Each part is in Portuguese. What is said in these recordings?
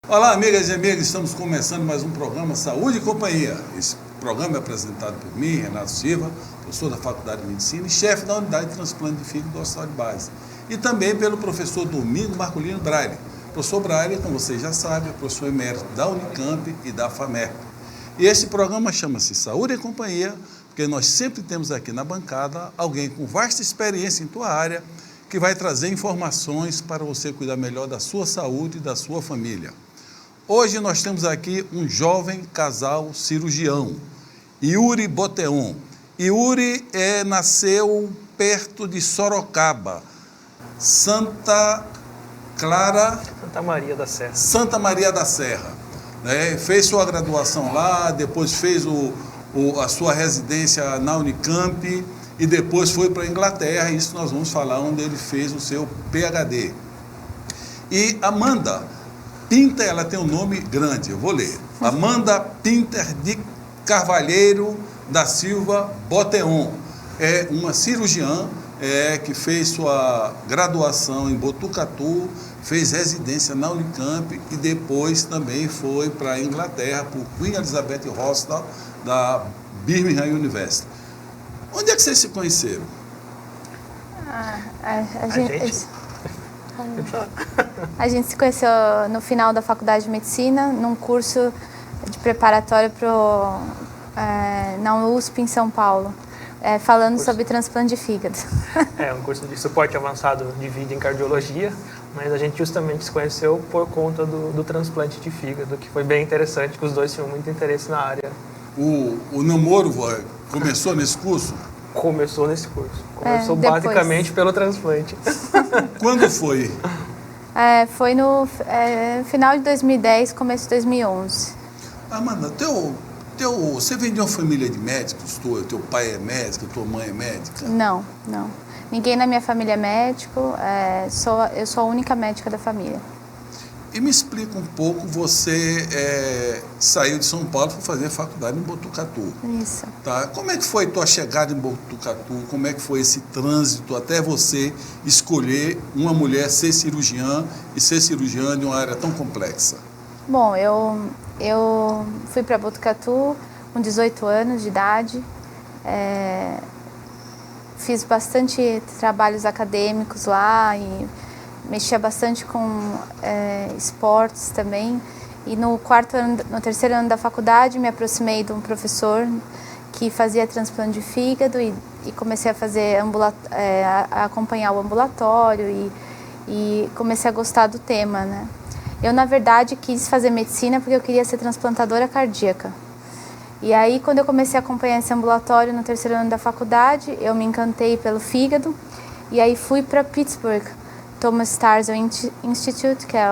Olá, amigas e amigos, estamos começando mais um programa Saúde e Companhia. Esse programa é apresentado por mim, Renato Silva, professor da Faculdade de Medicina e chefe da Unidade de Transplante de Fígado do Hospital de Base. E também pelo professor Domingo Marculino Braille. O professor Braille, como vocês já sabem, é professor emérito da Unicamp e da FAMERP. E esse programa chama-se Saúde e Companhia, porque nós sempre temos aqui na bancada alguém com vasta experiência em tua área, que vai trazer informações para você cuidar melhor da sua saúde e da sua família. Hoje nós temos aqui um jovem casal cirurgião, Yuri Boteon. Yuri nasceu perto de Sorocaba, Santa Maria da Serra. Santa Maria da Serra. Né? Fez sua graduação lá, depois fez a sua residência na Unicamp e depois foi para a Inglaterra, isso nós vamos falar, onde ele fez o seu PhD. E Amanda Pinter, ela tem um nome grande, eu vou ler. Amanda Pinter de Carvalheiro da Silva Boteon. É uma cirurgiã que fez sua graduação em Botucatu, fez residência na Unicamp e depois também foi para a Inglaterra, para o Queen Elizabeth Hospital da Birmingham University. Onde é que vocês se conheceram? A gente se conheceu no final da Faculdade de Medicina, num curso de preparatório na USP em São Paulo, falando sobre transplante de fígado. É um curso de suporte avançado de vida em cardiologia, mas a gente justamente se conheceu por conta do transplante de fígado, que foi bem interessante, que os dois tinham muito interesse na área. O namoro começou nesse curso? Começou nesse curso. Começou basicamente pelo transplante. Quando foi? Foi no final de 2010, começo de 2011. Amanda, você vem de uma família de médicos? Teu pai é médico, tua mãe é médica? Não. Ninguém na minha família é médico, eu sou a única médica da família. E me explica um pouco, você saiu de São Paulo para fazer a faculdade em Botucatu. Isso. Tá? Como é que foi tua chegada em Botucatu? Como é que foi esse trânsito até você escolher uma mulher ser cirurgiã e ser cirurgiã de uma área tão complexa? Bom, eu fui para Botucatu com 18 anos de idade, fiz bastante trabalhos acadêmicos lá e mexia bastante com esportes também. E no terceiro ano da faculdade, me aproximei de um professor que fazia transplante de fígado e comecei a fazer a acompanhar o ambulatório e comecei a gostar do tema, né? Eu, na verdade, quis fazer medicina porque eu queria ser transplantadora cardíaca. E aí, quando eu comecei a acompanhar esse ambulatório no terceiro ano da faculdade, eu me encantei pelo fígado e aí fui para Pittsburgh, Thomas Starzl Institute, que é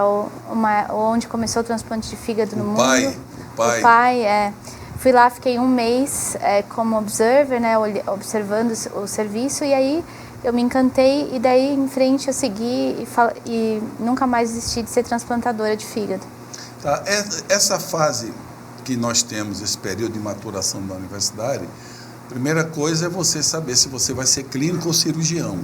onde começou o transplante de fígado no mundo. O pai. Fui lá, fiquei um mês como observer, né, observando o serviço, e aí eu me encantei, e daí em frente eu segui e nunca mais desisti de ser transplantadora de fígado. Tá. Essa fase que nós temos, esse período de maturação da universidade, a primeira coisa é você saber se você vai ser clínico ou cirurgião.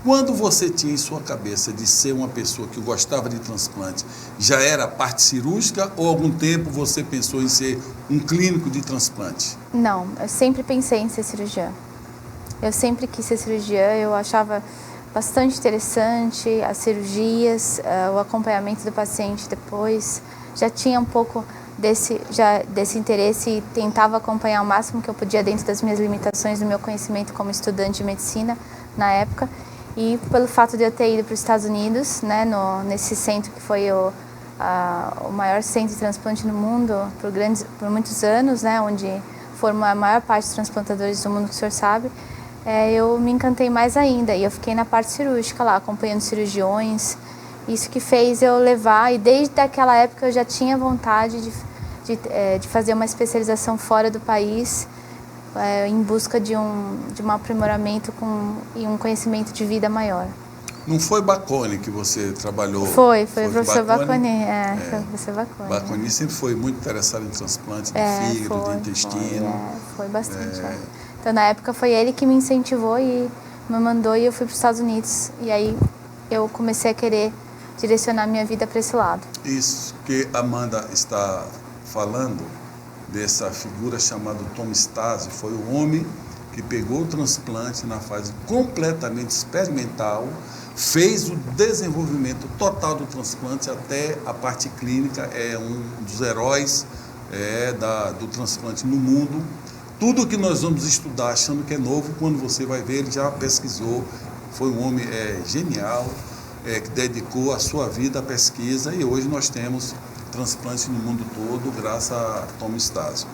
Quando você tinha em sua cabeça de ser uma pessoa que gostava de transplante, já era a parte cirúrgica ou algum tempo você pensou em ser um clínico de transplante? Não, eu sempre pensei em ser cirurgiã. Eu sempre quis ser cirurgiã, eu achava bastante interessante as cirurgias, o acompanhamento do paciente depois. Já tinha um pouco desse interesse e tentava acompanhar o máximo que eu podia dentro das minhas limitações do meu conhecimento como estudante de medicina na época. E pelo fato de eu ter ido para os Estados Unidos, né, nesse centro que foi o maior centro de transplante no mundo por muitos anos, né, onde formou a maior parte dos transplantadores do mundo, que o senhor sabe, eu me encantei mais ainda. E eu fiquei na parte cirúrgica lá, acompanhando cirurgiões. Isso que fez eu levar, e desde aquela época eu já tinha vontade de fazer uma especialização fora do país, em busca de um aprimoramento e um conhecimento de vida maior. Não foi Bacone que você trabalhou? Foi o professor Bacone. Foi o professor Bacone. Bacone sempre foi muito interessado em transplante de fígado, de intestino. Foi bastante. Então, na época, foi ele que me incentivou e me mandou, e eu fui para os Estados Unidos. E aí eu comecei a querer direcionar minha vida para esse lado. Isso que a Amanda está falando, dessa figura chamada Tom Stasi, foi o homem que pegou o transplante na fase completamente experimental, fez o desenvolvimento total do transplante até a parte clínica, é um dos heróis do transplante no mundo. Tudo que nós vamos estudar achando que é novo, quando você vai ver, ele já pesquisou, foi um homem genial, que dedicou a sua vida à pesquisa, e hoje nós temos transplante no mundo todo, graças a Tom Stasi.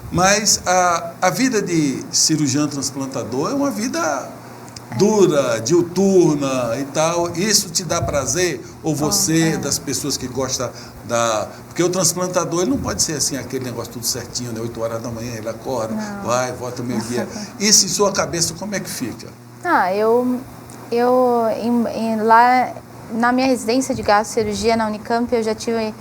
Mas a vida de cirurgião transplantador é uma vida dura, diuturna e tal. Isso te dá prazer? Ou você, das pessoas que gostam Porque o transplantador, ele não pode ser assim, aquele negócio tudo certinho, né? 8 horas da manhã ele acorda, vai, volta meio-dia. Isso em sua cabeça, como é que fica? Lá na minha residência de gastrocirurgia na Unicamp, eu já tive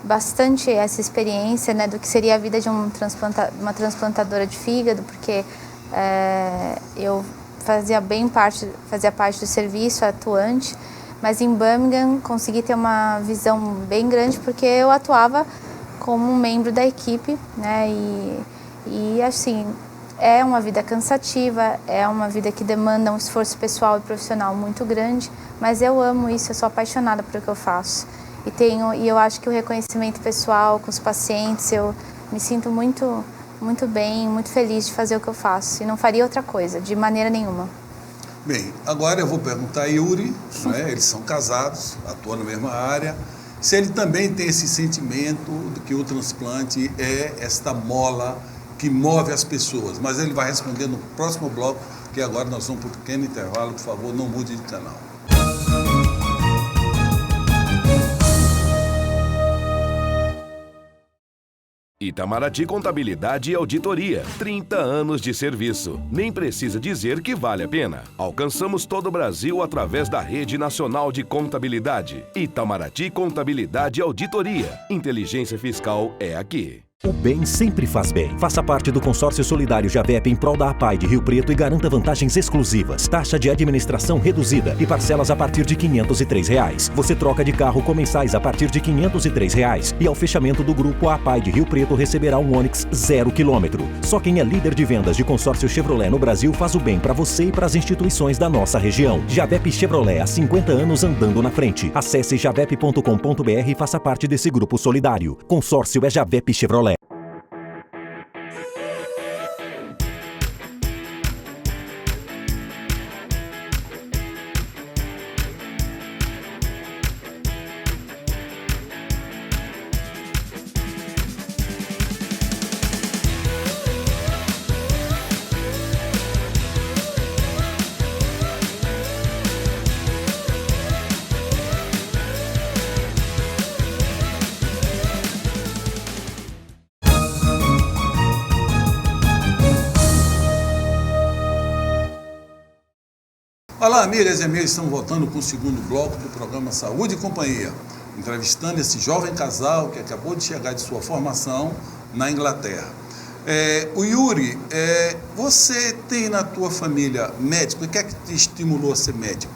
bastante essa experiência, né, do que seria a vida de uma transplantadora de fígado, porque eu fazia parte do serviço atuante, mas em Birmingham consegui ter uma visão bem grande, porque eu atuava como um membro da equipe, né, e assim, é uma vida cansativa, é uma vida que demanda um esforço pessoal e profissional muito grande, mas eu amo isso, eu sou apaixonada pelo que eu faço. E eu acho que o reconhecimento pessoal com os pacientes, eu me sinto muito, muito bem, muito feliz de fazer o que eu faço. E não faria outra coisa, de maneira nenhuma. Bem, agora eu vou perguntar a Yuri, né? Eles são casados, atuam na mesma área, se ele também tem esse sentimento de que o transplante é esta mola que move as pessoas. Mas ele vai responder no próximo bloco, que agora nós vamos para um pequeno intervalo. Por favor, não mude de canal. Itamaraty Contabilidade e Auditoria, 30 anos de serviço. Nem precisa dizer que vale a pena. Alcançamos todo o Brasil através da Rede Nacional de Contabilidade. Itamaraty Contabilidade e Auditoria. Inteligência fiscal é aqui. O bem sempre faz bem. Faça parte do consórcio solidário Javep em prol da APAI de Rio Preto e garanta vantagens exclusivas. Taxa de administração reduzida e parcelas a partir de R$ 503. Você troca de carro com mensais a partir de R$ 503. E ao fechamento do grupo, a APAI de Rio Preto receberá um Onix 0 km. Só quem é líder de vendas de consórcio Chevrolet no Brasil faz o bem para você e para as instituições da nossa região. Javep Chevrolet, há 50 anos andando na frente. Acesse javep.com.br e faça parte desse grupo solidário. Consórcio é Javep Chevrolet. Olá, amigas e amigos, estamos voltando com o segundo bloco do programa Saúde e Companhia, entrevistando esse jovem casal que acabou de chegar de sua formação na Inglaterra. O Yuri, você tem na tua família médico, o que é que te estimulou a ser médico?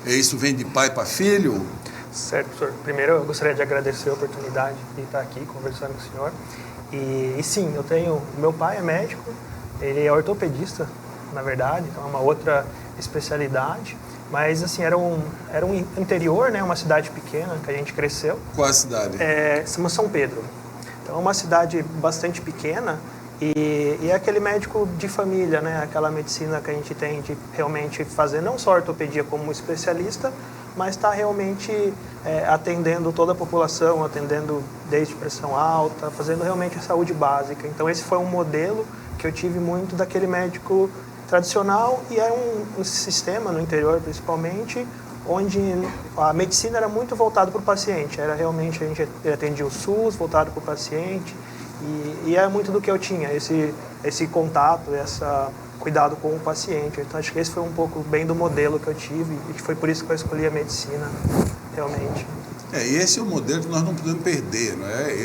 Isso vem de pai para filho? Certo, professor. Primeiro eu gostaria de agradecer a oportunidade de estar aqui conversando com o senhor. E sim, meu pai é médico, ele é ortopedista, na verdade, então é uma outra especialidade, mas assim, era um interior, né, uma cidade pequena que a gente cresceu. Qual a cidade? São Pedro. Então é uma cidade bastante pequena e é aquele médico de família, né, aquela medicina que a gente tem de realmente fazer não só ortopedia como especialista, mas está realmente atendendo toda a população, atendendo desde pressão alta, fazendo realmente a saúde básica. Então esse foi um modelo que eu tive muito daquele médico tradicional, e era um sistema no interior principalmente, onde a medicina era muito voltada para o paciente, era realmente, a gente atendia o SUS voltado para o paciente, e era muito do que eu tinha, esse contato, esse cuidado com o paciente. Então acho que esse foi um pouco bem do modelo que eu tive, e foi por isso que eu escolhi a medicina, realmente. E esse é o modelo que nós não podemos perder, não é?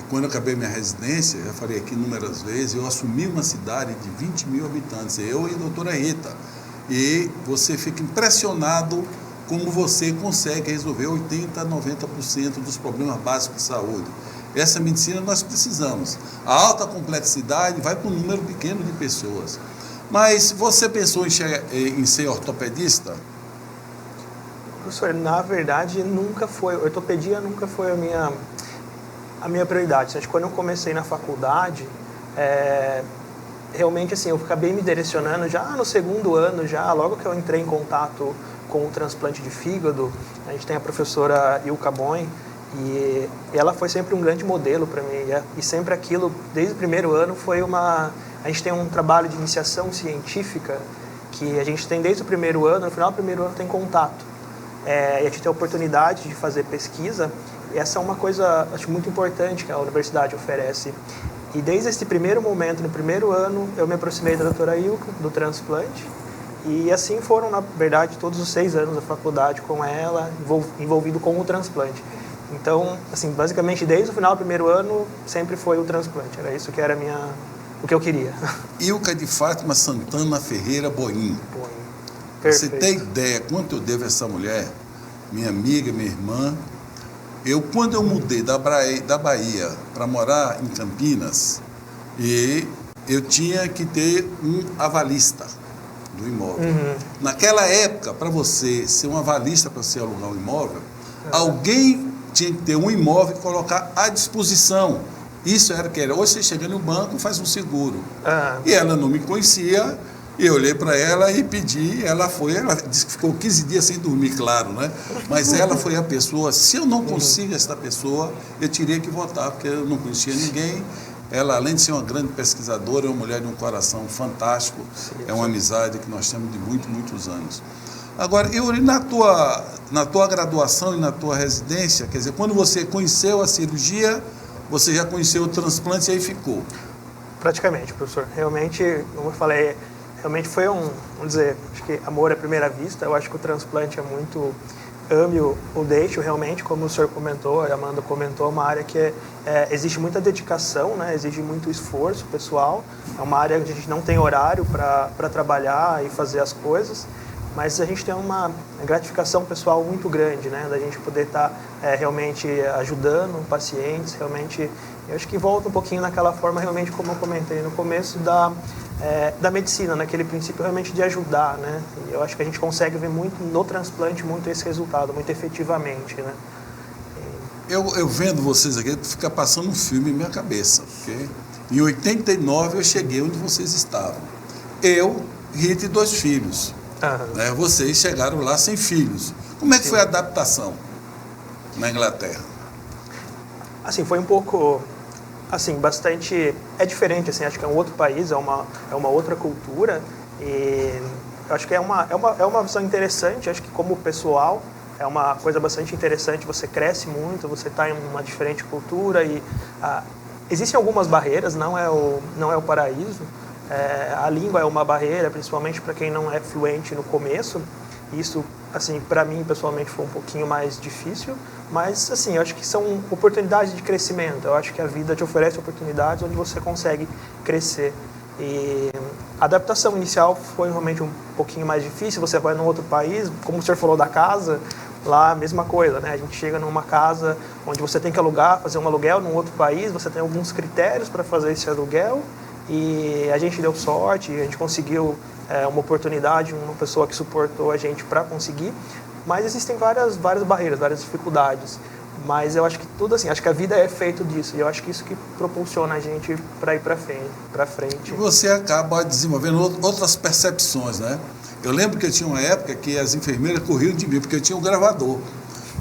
Quando eu acabei minha residência, já falei aqui inúmeras vezes, eu assumi uma cidade de 20 mil habitantes, eu e a doutora Rita. E você fica impressionado como você consegue resolver 80% a 90% dos problemas básicos de saúde. Essa medicina nós precisamos. A alta complexidade vai para um número pequeno de pessoas. Mas você pensou em ser ortopedista? Professor, na verdade, ortopedia nunca foi a minha prioridade. Acho que quando eu comecei na faculdade, realmente assim, eu acabei me direcionando já no segundo ano, logo que eu entrei em contato com o transplante de fígado. A gente tem a professora Ilka Boyn, e ela foi sempre um grande modelo para mim, e sempre aquilo, desde o primeiro ano, a gente tem um trabalho de iniciação científica que a gente tem desde o primeiro ano, no final do primeiro ano tem contato, e a gente tem a oportunidade de fazer pesquisa, e essa é uma coisa, acho, muito importante que a universidade oferece. E desde esse primeiro momento, no primeiro ano, eu me aproximei da doutora Ilka, do transplante, e assim foram, na verdade, todos os 6 anos da faculdade com ela, envolvido com o transplante. Então, assim, basicamente, desde o final do primeiro ano, sempre foi o transplante. Era isso que era o que eu queria. Ilka de Fátima Santana Ferreira Boim. Você tem ideia quanto eu devo a essa mulher? Minha amiga, minha irmã. Quando eu mudei da Bahia para morar em Campinas, eu tinha que ter um avalista do imóvel. Naquela época, para você ser um avalista, para você alugar um imóvel, alguém tinha que ter um imóvel e colocar à disposição. Isso era que era. Hoje você chega no banco, faz um seguro. E ela não me conhecia, e eu olhei para ela e pedi, ela disse que ficou 15 dias sem dormir, claro, né? Mas ela foi a pessoa, se eu não consigo essa pessoa, eu teria que votar, porque eu não conhecia ninguém. Ela, além de ser uma grande pesquisadora, é uma mulher de um coração fantástico, é uma amizade que nós temos de muitos anos. Agora, Yuri, na tua graduação e na tua residência, quer dizer, quando você conheceu a cirurgia, você já conheceu o transplante e aí ficou? Praticamente, professor. Realmente, como eu falei, realmente foi vamos dizer, acho que amor à primeira vista. Eu acho que o transplante é muito ame o deixo, realmente, como o senhor comentou, a Amanda comentou, é uma área que exige muita dedicação, né? Exige muito esforço pessoal. É uma área que a gente não tem horário para trabalhar e fazer as coisas. Mas a gente tem uma gratificação pessoal muito grande, né? Da gente poder estar realmente ajudando pacientes, realmente. Eu acho que volta um pouquinho naquela forma, realmente, como eu comentei no começo, da medicina, naquele princípio realmente de ajudar, né? E eu acho que a gente consegue ver muito no transplante, muito esse resultado, muito efetivamente, né? Eu vendo vocês aqui, fica passando um filme em minha cabeça, porque em 89 eu cheguei onde vocês estavam. Eu, Rita e 2 filhos. Né? Vocês chegaram lá sem filhos. Como é que foi a adaptação na Inglaterra? Assim, foi um pouco, assim, bastante, é diferente, assim, acho que é um outro país, é uma outra cultura, e acho que é uma visão interessante, acho que como pessoal, é uma coisa bastante interessante, você cresce muito, você está em uma diferente cultura, e existem algumas barreiras, não é o paraíso. A língua é uma barreira, principalmente para quem não é fluente no começo. Isso, assim, para mim, pessoalmente, foi um pouquinho mais difícil. Mas, assim, eu acho que são oportunidades de crescimento. Eu acho que a vida te oferece oportunidades onde você consegue crescer. E a adaptação inicial foi realmente um pouquinho mais difícil. Você vai num outro país, como o senhor falou da casa, lá a mesma coisa, né? A gente chega numa casa onde você tem que fazer um aluguel num outro país, você tem alguns critérios para fazer esse aluguel. E a gente deu sorte, a gente conseguiu uma oportunidade, uma pessoa que suportou a gente para conseguir, mas existem várias barreiras, várias dificuldades. Mas eu acho que tudo assim, acho que a vida é feita disso, e eu acho que isso que propulsiona a gente para ir para frente. E você acaba desenvolvendo outras percepções, né? Eu lembro que eu tinha uma época que as enfermeiras corriam de mim, porque eu tinha um gravador.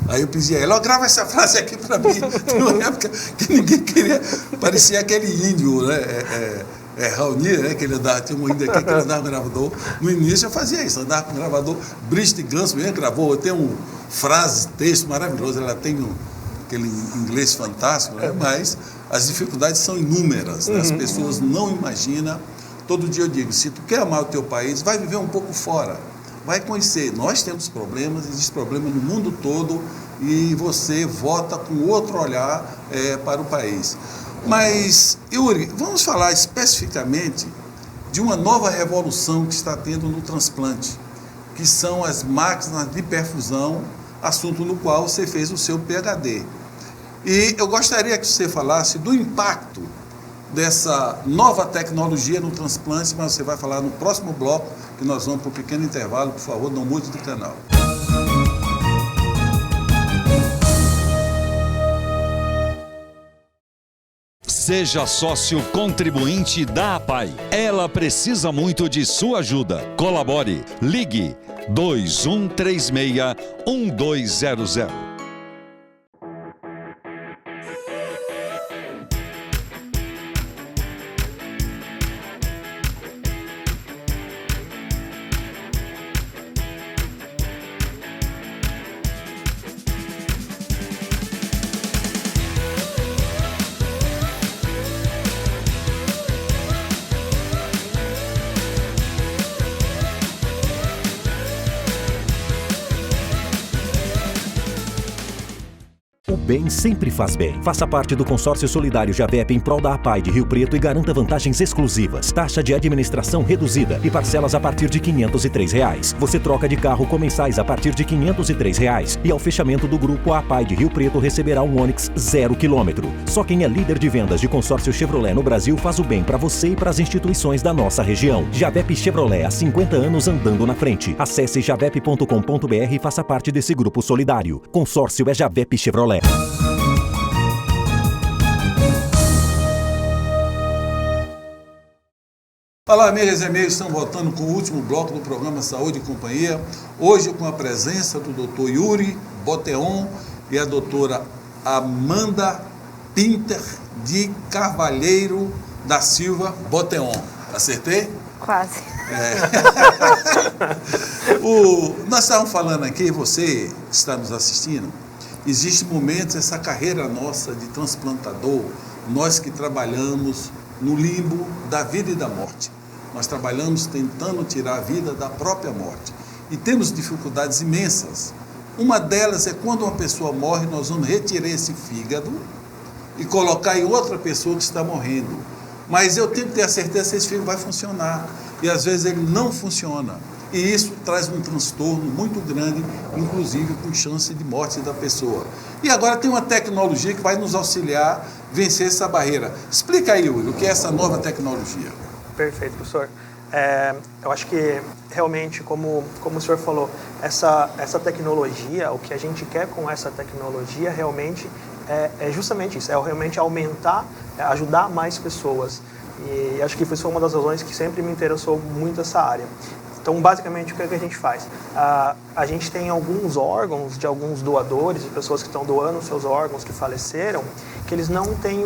Aí eu pedia a ela, grava essa frase aqui para mim. Tem uma época que ninguém queria, parecia aquele índio, né? Raoni, né? Que ele andava, tinha um índio aqui que ele andava com gravador. No início eu fazia isso, andava com gravador. Brigitte Ganso mesmo gravou, tem frase, texto maravilhoso, ela tem aquele inglês fantástico, né? Mas as dificuldades são inúmeras, né? As pessoas não imaginam. Todo dia eu digo, se tu quer amar o teu país, vai viver um pouco fora. Vai conhecer, nós temos problemas, existe problema no mundo todo e você vota com outro olhar para o país. Mas, Yuri, vamos falar especificamente de uma nova revolução que está tendo no transplante, que são as máquinas de perfusão, assunto no qual você fez o seu PhD. E eu gostaria que você falasse do impacto dessa nova tecnologia no transplante, mas você vai falar no próximo bloco, que nós vamos para um pequeno intervalo. Por favor, não mude de canal. Seja sócio contribuinte da APAI. Ela precisa muito de sua ajuda. Colabore. Ligue 2136-1200. O bem sempre faz bem. Faça parte do consórcio solidário Javep em prol da APAI de Rio Preto e garanta vantagens exclusivas. Taxa de administração reduzida e parcelas a partir de R$ 503. Você troca de carro com mensais a partir de R$ 503. E ao fechamento do grupo, a APAI de Rio Preto receberá um Onix 0 km. Só quem é líder de vendas de consórcio Chevrolet no Brasil faz o bem para você e para as instituições da nossa região. Javep Chevrolet, há 50 anos andando na frente. Acesse javep.com.br e faça parte desse grupo solidário. Consórcio é Javep Chevrolet. Olá, amigas e amigos, estamos voltando com o último bloco do programa Saúde e Companhia. Hoje com a presença do Dr. Yuri Boteon e a doutora Amanda Pinter de Carvalheiro da Silva Boteon. Acertei? Quase. Nós estávamos falando aqui, você que está nos assistindo, existem momentos, essa carreira nossa de transplantador, nós que trabalhamos no limbo da vida e da morte. Nós trabalhamos tentando tirar a vida da própria morte. E temos dificuldades imensas. Uma delas é quando uma pessoa morre, nós vamos retirar esse fígado e colocar em outra pessoa que está morrendo. Mas eu tenho que ter a certeza que esse fígado vai funcionar. E às vezes ele não funciona. E isso traz um transtorno muito grande, inclusive com chance de morte da pessoa. E agora tem uma tecnologia que vai nos auxiliar a vencer essa barreira. Explica aí, Yuri, o que é essa nova tecnologia? Perfeito, professor. Eu acho que realmente, como o senhor falou, essa tecnologia, o que a gente quer com essa tecnologia realmente é justamente isso, é realmente aumentar, ajudar mais pessoas. E acho que isso foi uma das razões que sempre me interessou muito essa área. Então, basicamente, o que a gente faz? A gente tem alguns órgãos de alguns doadores, de pessoas que estão doando seus órgãos que faleceram, que eles não têm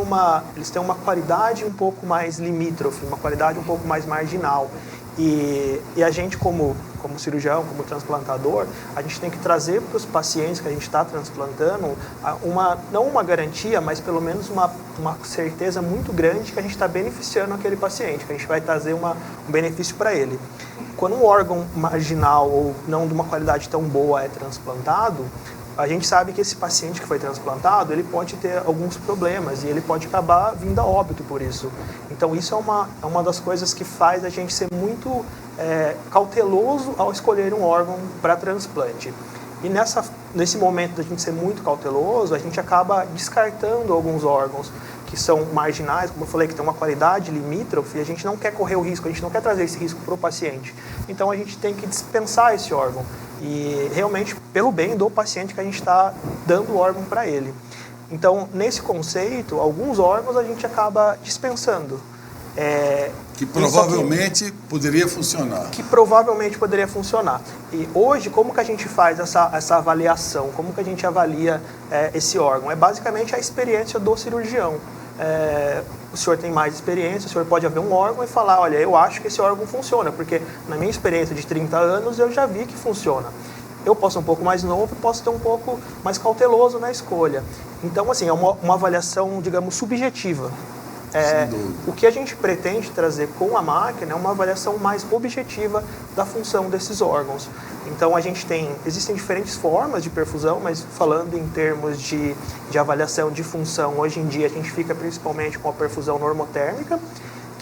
eles têm uma qualidade um pouco mais limítrofe, uma qualidade um pouco mais marginal. E a gente, como cirurgião, como transplantador, a gente tem que trazer para os pacientes que a gente está transplantando não uma garantia, mas pelo menos uma certeza muito grande que a gente está beneficiando aquele paciente, que a gente vai trazer um benefício para ele. Quando um órgão marginal ou não de uma qualidade tão boa é transplantado, a gente sabe que esse paciente que foi transplantado, ele pode ter alguns problemas e ele pode acabar vindo a óbito por isso. Então isso é uma das coisas que faz a gente ser muito cauteloso ao escolher um órgão para transplante. E nesse momento da gente ser muito cauteloso, a gente acaba descartando alguns órgãos que são marginais, como eu falei, que tem uma qualidade limítrofe, e a gente não quer correr o risco, a gente não quer trazer esse risco para o paciente. Então a gente tem que dispensar esse órgão. E realmente, pelo bem do paciente que a gente está dando o órgão para ele. Então, nesse conceito, alguns órgãos a gente acaba dispensando. Que provavelmente poderia funcionar. Que provavelmente poderia funcionar. E hoje, como que a gente faz essa avaliação? Como que a gente avalia esse órgão? É basicamente a experiência do cirurgião. O senhor tem mais experiência, o senhor pode ver um órgão e falar, olha, eu acho que esse órgão funciona, porque na minha experiência de 30 anos eu já vi que funciona. Eu posso ser um pouco mais novo, posso ter um pouco mais cauteloso na escolha. Então, assim, é uma avaliação, digamos, subjetiva. O que a gente pretende trazer com a máquina é uma avaliação mais objetiva da função desses órgãos. Então, existem diferentes formas de perfusão, mas falando em termos de avaliação de função, hoje em dia a gente fica principalmente com a perfusão normotérmica,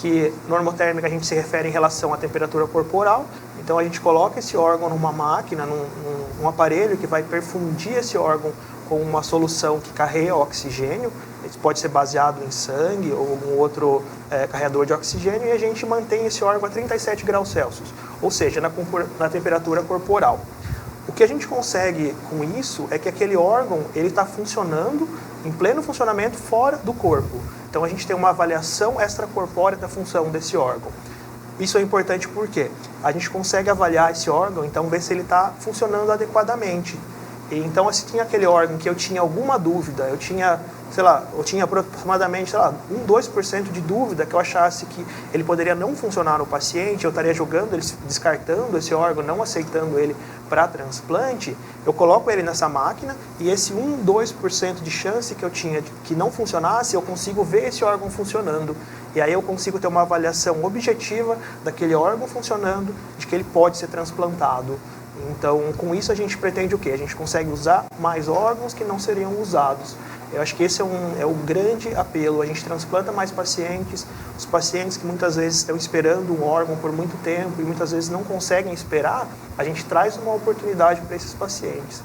que normotérmica a gente se refere em relação à temperatura corporal. Então a gente coloca esse órgão numa máquina, num aparelho que vai perfundir esse órgão com uma solução que carrega oxigênio. Isso pode ser baseado em sangue ou algum outro carregador de oxigênio, e a gente mantém esse órgão a 37 graus Celsius, ou seja, na temperatura corporal. O que a gente consegue com isso é que aquele órgão ele está funcionando em pleno funcionamento fora do corpo. Então a gente tem uma avaliação extracorpórea da função desse órgão. Isso é importante porque a gente consegue avaliar esse órgão, então ver se ele está funcionando adequadamente. E, então, se tinha aquele órgão que eu tinha alguma dúvida, eu tinha aproximadamente, 2% de dúvida que eu achasse que ele poderia não funcionar no paciente, eu estaria jogando ele, descartando esse órgão, não aceitando ele para transplante, eu coloco ele nessa máquina e esse 2% de chance que eu tinha de que não funcionasse, eu consigo ver esse órgão funcionando. E aí eu consigo ter uma avaliação objetiva daquele órgão funcionando, de que ele pode ser transplantado. Então, com isso a gente pretende o quê? A gente consegue usar mais órgãos que não seriam usados. Eu acho que esse é o grande apelo. A gente transplanta mais pacientes, os pacientes que muitas vezes estão esperando um órgão por muito tempo e muitas vezes não conseguem esperar, a gente traz uma oportunidade para esses pacientes.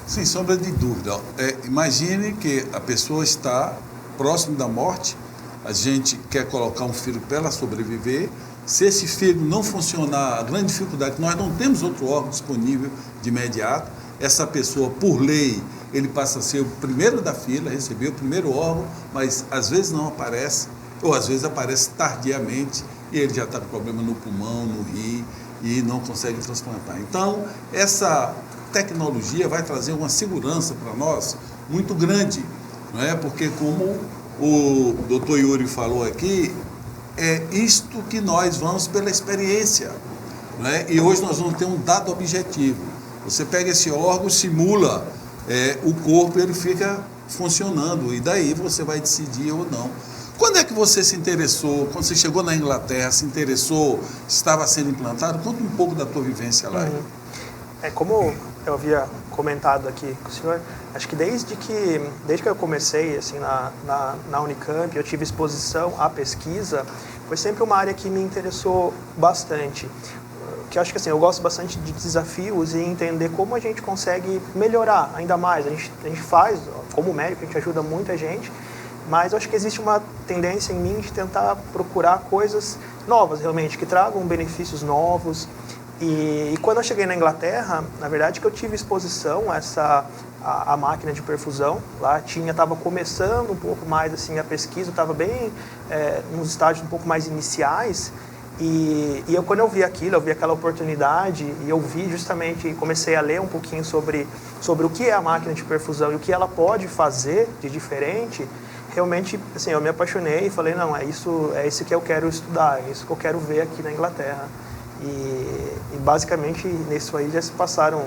Sem sombra de dúvida. Imagine que a pessoa está próximo da morte, a gente quer colocar um fígado para ela sobreviver. Se esse fígado não funcionar, a grande dificuldade é que nós não temos outro órgão disponível de imediato, essa pessoa, por lei, ele passa a ser o primeiro da fila, receber o primeiro órgão, mas às vezes não aparece, ou às vezes aparece tardiamente, e ele já está com problema no pulmão, no rim, e não consegue transplantar. Então, essa tecnologia vai trazer uma segurança para nós muito grande, não é? Porque como o Dr. Yuri falou aqui, é isto que nós vamos pela experiência, não é? E hoje nós vamos ter um dado objetivo. Você pega esse órgão, simula o corpo, ele fica funcionando, e daí você vai decidir ou não. Quando é que você se interessou, quando você chegou na Inglaterra, se interessou, estava sendo implantado? Conta um pouco da tua vivência lá. Como eu havia comentado aqui com o senhor, acho que desde que eu comecei assim, na Unicamp, eu tive exposição à pesquisa, foi sempre uma área que me interessou bastante. Que eu acho que assim, eu gosto bastante de desafios e entender como a gente consegue melhorar ainda mais. A gente faz, como médico, a gente ajuda muita gente, mas eu acho que existe uma tendência em mim de tentar procurar coisas novas, realmente, que tragam benefícios novos. E quando eu cheguei na Inglaterra, na verdade que eu tive exposição a máquina de perfusão. Lá estava começando um pouco mais assim, a pesquisa, estava bem nos estágios um pouco mais iniciais. E quando eu vi aquilo, eu vi aquela oportunidade e eu vi justamente, comecei a ler um pouquinho sobre o que é a máquina de perfusão e o que ela pode fazer de diferente. Realmente, assim, eu me apaixonei e falei, não, é isso que eu quero estudar, é isso que eu quero ver aqui na Inglaterra. E basicamente nisso aí já se passaram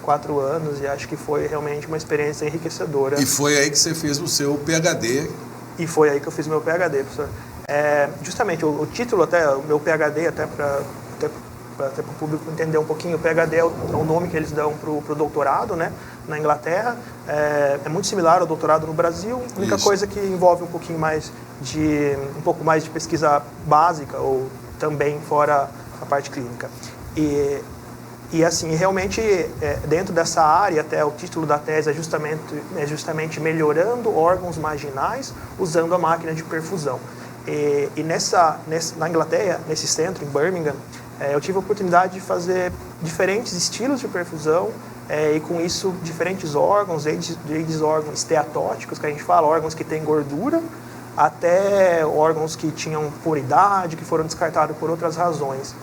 4 anos e acho que foi realmente uma experiência enriquecedora. E foi aí que você fez o seu PhD? E foi aí que eu fiz meu PhD, professor. Justamente o título, até o meu PhD, até para o público entender um pouquinho, o PhD é o nome que eles dão para o doutorado, né, na Inglaterra. É muito similar ao doutorado no Brasil, a única coisa que envolve um pouco mais de pesquisa básica ou também fora a parte clínica. E assim, realmente, dentro dessa área, até o título da tese é justamente melhorando órgãos marginais usando a máquina de perfusão. E na Inglaterra, nesse centro, em Birmingham, eu tive a oportunidade de fazer diferentes estilos de perfusão e com isso diferentes órgãos, desde órgãos esteatóticos, que a gente fala, órgãos que têm gordura, até órgãos que tinham poridade, que foram descartados por outras razões.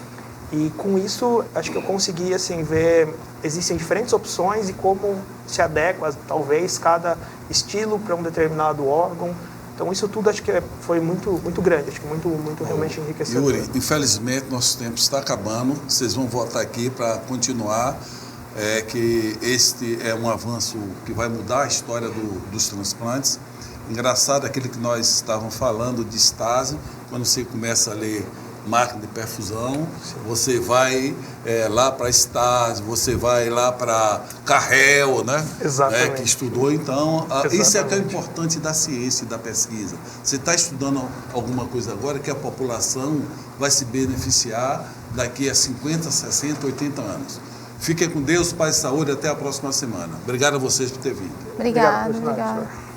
E com isso, acho que eu consegui assim, ver, existem diferentes opções e como se adequa, talvez, cada estilo para um determinado órgão. Então, isso tudo acho que foi muito, muito grande, acho que muito realmente enriquecedor. Yuri, infelizmente, nosso tempo está acabando. Vocês vão voltar aqui para continuar, que este é um avanço que vai mudar a história dos transplantes. Engraçado aquilo que nós estávamos falando de Stasi, quando você começa a ler máquina de perfusão, você vai lá para estágio, você vai lá para Carrel, né? Exatamente. Que estudou. Então, Exatamente. isso é que é importante da ciência e da pesquisa. Você está estudando alguma coisa agora que a população vai se beneficiar daqui a 50, 60, 80 anos. Fiquem com Deus, paz e saúde, até a próxima semana. Obrigado a vocês por ter vindo. Obrigada, Obrigado, obrigada. professor.